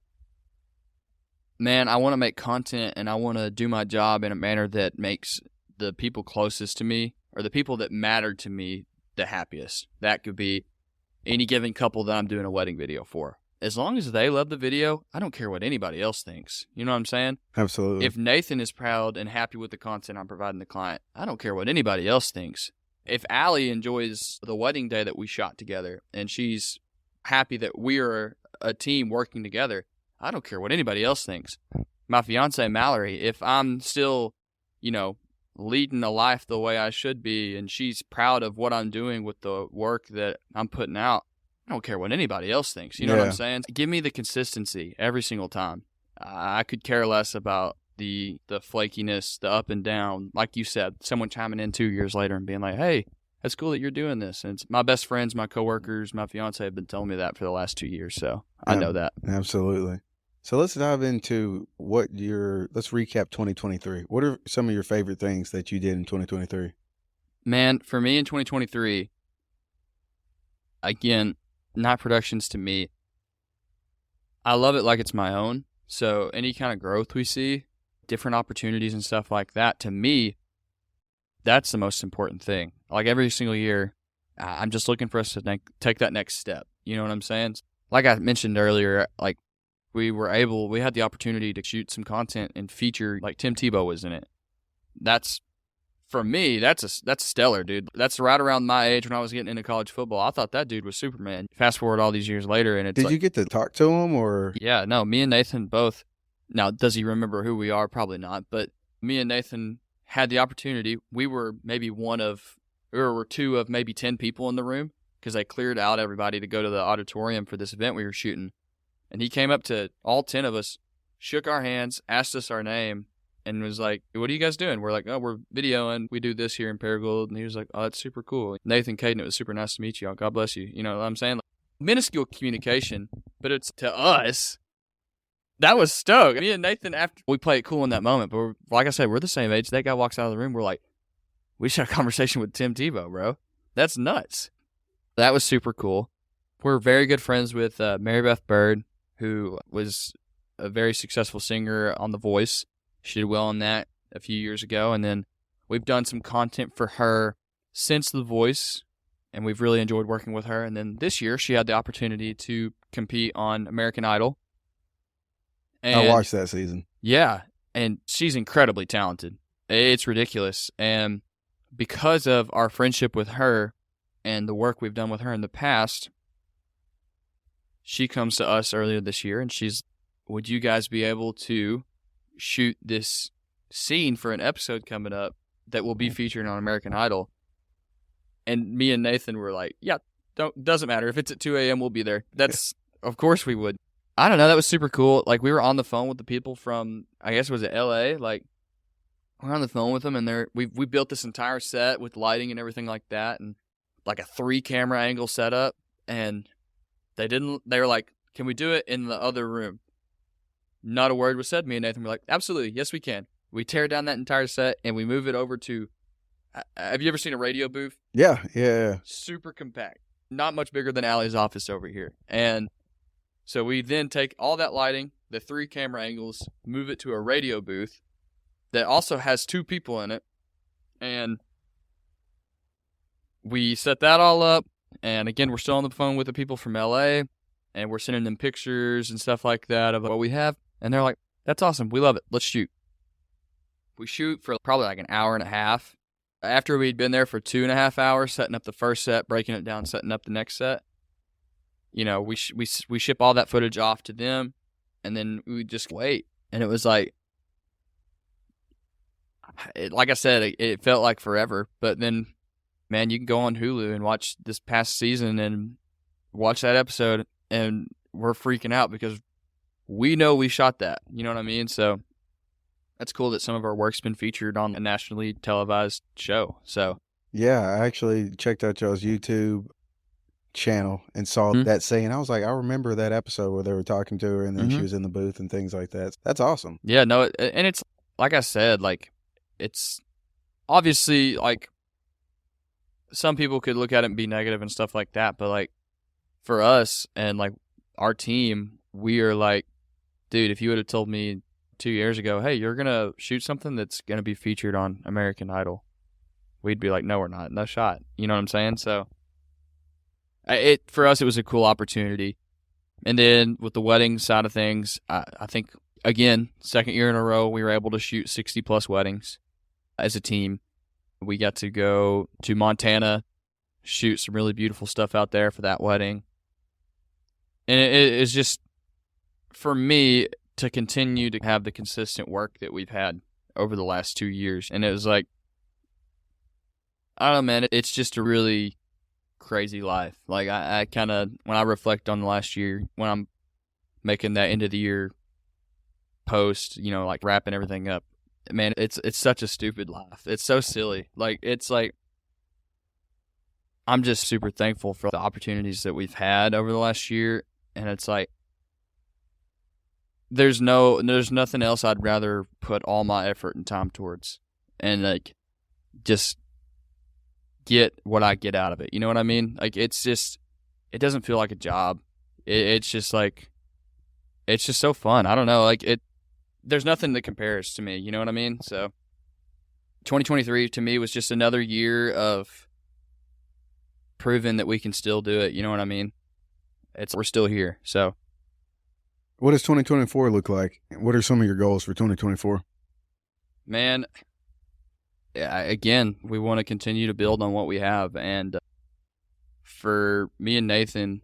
man, I want to make content and I want to do my job in a manner that makes the people closest to me or the people that matter to me the happiest. That could be any given couple that I'm doing a wedding video for. As long as they love the video, I don't care what anybody else thinks. You know what I'm saying? Absolutely. If Nathan is proud and happy with the content I'm providing the client, I don't care what anybody else thinks. If Allie enjoys the wedding day that we shot together and she's happy that we're a team working together, I don't care what anybody else thinks. My fiance, Mallory, if I'm still, leading a life the way I should be and she's proud of what I'm doing with the work that I'm putting out, I don't care what anybody else thinks. You know what I'm saying? Give me the consistency every single time. I could care less about the flakiness, the up and down. Like you said, someone chiming in 2 years later and being like, hey, that's cool that you're doing this. And it's my best friends, my coworkers, my fiance have been telling me that for the last 2 years. So I know that. Absolutely. So let's dive into let's recap 2023. What are some of your favorite things that you did in 2023? Man, for me in 2023, again, Night Productions to me, I love it like it's my own. So any kind of growth we see, different opportunities and stuff like that, to me, that's the most important thing. Like every single year, I'm just looking for us to take that next step. You know what I'm saying? Like I mentioned earlier, like we had the opportunity to shoot some content and feature, like Tim Tebow was in it. That's, for me, that's stellar, dude. That's right around my age when I was getting into college football. I thought that dude was Superman. Fast forward all these years later, and it's Did you get to talk to him, or? Yeah, no, me and Nathan both. Now, does he remember who we are? Probably not. But me and Nathan had the opportunity. We were maybe two of maybe 10 people in the room because they cleared out everybody to go to the auditorium for this event we were shooting. And he came up to all 10 of us, shook our hands, asked us our name, and was like, what are you guys doing? We're like, oh, we're videoing. We do this here in Perigold. And he was like, oh, that's super cool. Nathan, Kaden, it was super nice to meet you all. God bless you. You know what I'm saying? Like, minuscule communication, but it's to us. That was stoked. Me and Nathan, after we play it cool in that moment, but like I said, we're the same age. That guy walks out of the room. We're like, we should have a conversation with Tim Tebow, bro. That's nuts. That was super cool. We're very good friends with Mary Beth Bird, who was a very successful singer on The Voice. She did well on that a few years ago. And then we've done some content for her since The Voice, and we've really enjoyed working with her. And then this year, she had the opportunity to compete on American Idol. And I watched that season. Yeah, and she's incredibly talented. It's ridiculous. And because of our friendship with her and the work we've done with her in the past, she comes to us earlier this year, and would you guys be able to shoot this scene for an episode coming up that will be featured on American Idol? And me and Nathan were like, yeah, doesn't matter. If it's at 2 a.m., we'll be there. Of course we would. I don't know. That was super cool. Like, we were on the phone with the people from, I guess, was it L.A.? Like, we're on the phone with them, and we built this entire set with lighting and everything like that, and like a 3-camera angle setup. And they were like, can we do it in the other room? Not a word was said. Me and Nathan were like, absolutely, yes, we can. We tear down that entire set, and we move it over to, have you ever seen a radio booth? Yeah. Super compact. Not much bigger than Allie's office over here. And so we then take all that lighting, the 3-camera angles, move it to a radio booth that also has 2 people in it. And we set that all up. And again, we're still on the phone with the people from LA, and we're sending them pictures and stuff like that of what we have. And they're like, that's awesome. We love it. Let's shoot. We shoot for probably like an hour and a half. After we'd been there for 2.5 hours, setting up the first set, breaking it down, setting up the next set, you know, we ship all that footage off to them, and then we just wait. And it was like I said, it felt like forever. But then, man, you can go on Hulu and watch this past season and watch that episode, and we're freaking out because we know we shot that. You know what I mean? So that's cool that some of our work's been featured on a nationally televised show. So yeah, I actually checked out y'all's YouTube channel and saw that scene. I was like, I remember that episode where they were talking to her and then she was in the booth and things like that. That's awesome. Yeah, no, and it's like I said, like, it's obviously like some people could look at it and be negative and stuff like that, but like for us and like our team, we are like, dude, if you would have told me 2 years ago, hey, you're gonna shoot something that's gonna be featured on American Idol, we'd be like, no, we're not. No shot. You know what I'm saying? So for us, it was a cool opportunity. And then with the wedding side of things, I think, again, second year in a row, we were able to shoot 60-plus weddings as a team. We got to go to Montana, shoot some really beautiful stuff out there for that wedding. And it's just, for me, to continue to have the consistent work that we've had over the last 2 years. And it was like, I don't know, man, it's just a really crazy life. Like, I kind of, when I reflect on the last year, when I'm making that end of the year post, like wrapping everything up. Man, it's such a stupid laugh. It's so silly. It's like I'm just super thankful for the opportunities that we've had over the last year, and it's like there's nothing else I'd rather put all my effort and time towards, and like just get what I get out of it. You know what I mean? Like it doesn't feel like a job. It's just so fun. I don't know. There's nothing that compares to me. You know what I mean? So 2023 to me was just another year of proving that we can still do it. You know what I mean? We're still here. So what does 2024 look like? What are some of your goals for 2024? Man, again, we want to continue to build on what we have. And for me and Nathan,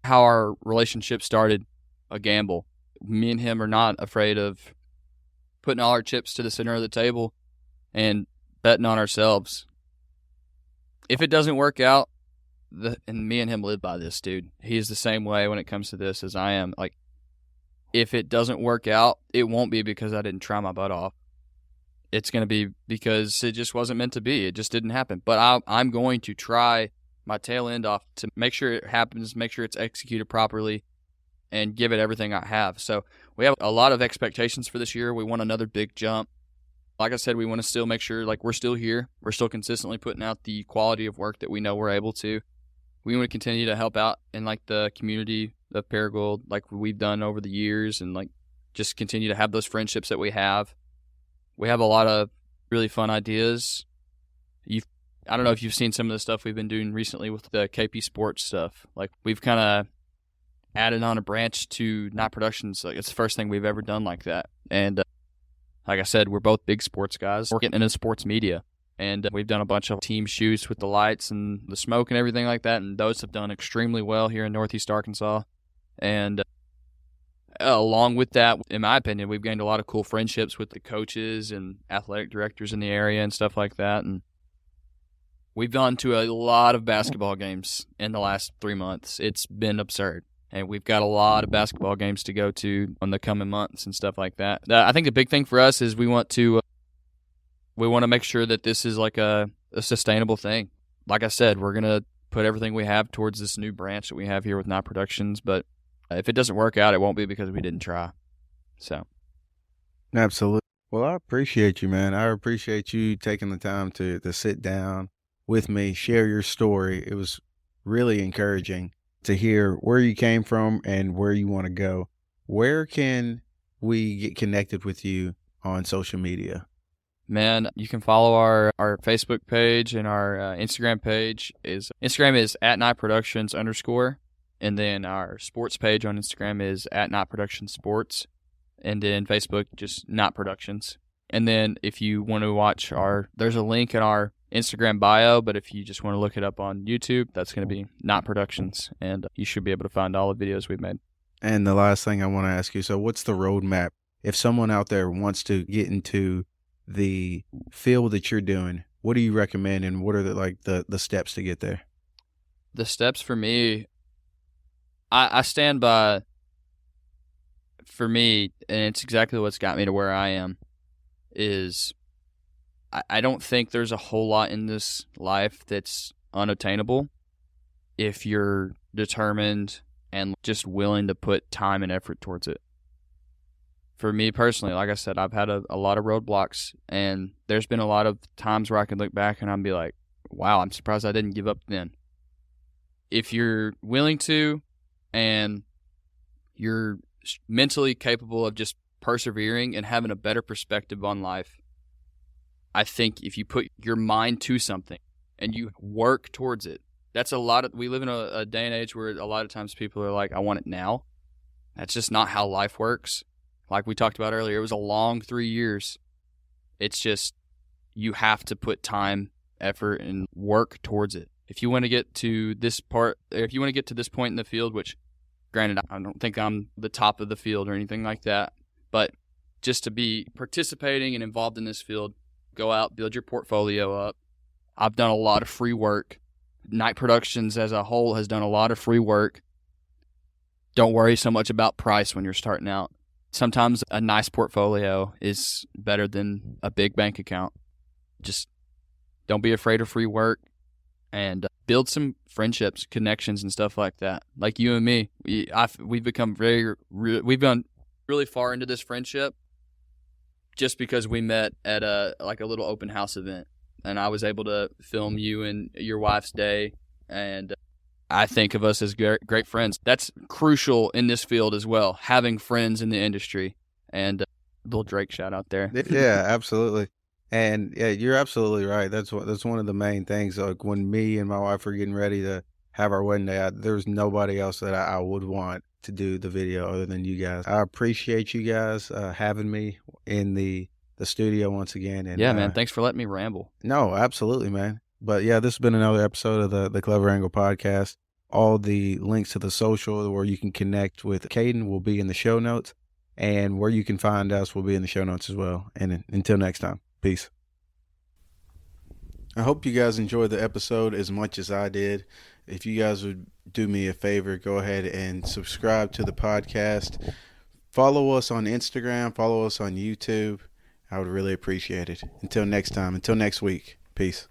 how our relationship started, a gamble. Me and him are not afraid of putting all our chips to the center of the table and betting on ourselves. If it doesn't work out, and me and him live by this, dude. He's the same way when it comes to this as I am. Like, if it doesn't work out, it won't be because I didn't try my butt off. It's going to be because it just wasn't meant to be. It just didn't happen. But I'm going to try my tail end off to make sure it happens, make sure it's executed properly, and give it everything I have. So we have a lot of expectations for this year. We want another big jump. Like I said, we want to still make sure we're still here. We're still consistently putting out the quality of work that we know we're able to. We want to continue to help out in the community of Perigold like we've done over the years, and just continue to have those friendships that we have. We have a lot of really fun ideas. I don't know if you've seen some of the stuff we've been doing recently with the KP Sports stuff. We've kind of added on a branch to Night Productions. It's the first thing we've ever done like that. And like I said, we're both big sports guys. We're getting into sports media. And we've done a bunch of team shoots with the lights and the smoke and everything like that. And those have done extremely well here in Northeast Arkansas. And along with that, in my opinion, we've gained a lot of cool friendships with the coaches and athletic directors in the area and stuff like that. And we've gone to a lot of basketball games in the last 3 months. It's been absurd. And we've got a lot of basketball games to go to in the coming months and stuff like that. I think the big thing for us is we want to make sure that this is a sustainable thing. Like I said, we're going to put everything we have towards this new branch that we have here with Night Productions. But if it doesn't work out, it won't be because we didn't try. So, absolutely. Well, I appreciate you, man. I appreciate you taking the time to sit down with me, share your story. It was really encouraging to hear where you came from and where you want to go. Where can we get connected with you on social media? Man, you can follow our Facebook page, and our Instagram page Instagram is @nightproductions_. And then our sports page on Instagram is @nightproductionssports. And then Facebook, just Night Productions. And then if you want to watch there's a link in our Instagram bio, but if you just want to look it up on YouTube, that's going to be Night Productions, and you should be able to find all the videos we've made. And the last thing I want to ask you, so what's the roadmap? If someone out there wants to get into the field that you're doing, what do you recommend, and what are the steps to get there? The steps for me, I stand by, for me, and it's exactly what's got me to where I am, is I don't think there's a whole lot in this life that's unattainable if you're determined and just willing to put time and effort towards it. For me personally, like I said, I've had a lot of roadblocks, and there's been a lot of times where I can look back and I'll be like, wow, I'm surprised I didn't give up then. If you're willing to, and you're mentally capable of just persevering and having a better perspective on life, I think if you put your mind to something and you work towards it, we live in a day and age where a lot of times people are like, I want it now. That's just not how life works. Like we talked about earlier, it was a long 3 years. It's just, you have to put time, effort, and work towards it. If you want to get to this point in the field, which granted, I don't think I'm the top of the field or anything like that, but just to be participating and involved in this field, go out, build your portfolio up. I've done a lot of free work. Night Productions as a whole has done a lot of free work. Don't worry so much about price when you're starting out. sometimes a nice portfolio is better than a big bank account. Just don't be afraid of free work and build some friendships, connections, and stuff like that. Like you and me, we've become we've gone really far into this friendship just because we met at a little open house event, and I was able to film you and your wife's day, and I think of us as great friends. That's crucial in this field as well, having friends in the industry. And little Drake shout out there. Yeah, absolutely. And yeah, you're absolutely right. That's one of the main things. Like when me and my wife were getting ready to have our wedding day, there's nobody else that I would want to do the video other than you guys. I appreciate you guys having me in the studio once again. And yeah, man, thanks for letting me ramble. No, absolutely, man. But yeah, this has been another episode of the Clever Angle podcast. All the links to the social where you can connect with Kaden will be in the show notes, and where you can find us will be in the show notes as well. And until next time, peace. I hope you guys enjoyed the episode as much as I did. If you guys would do me a favor, go ahead and subscribe to the podcast. Follow us on Instagram. Follow us on YouTube. I would really appreciate it. Until next time. Until next week. Peace.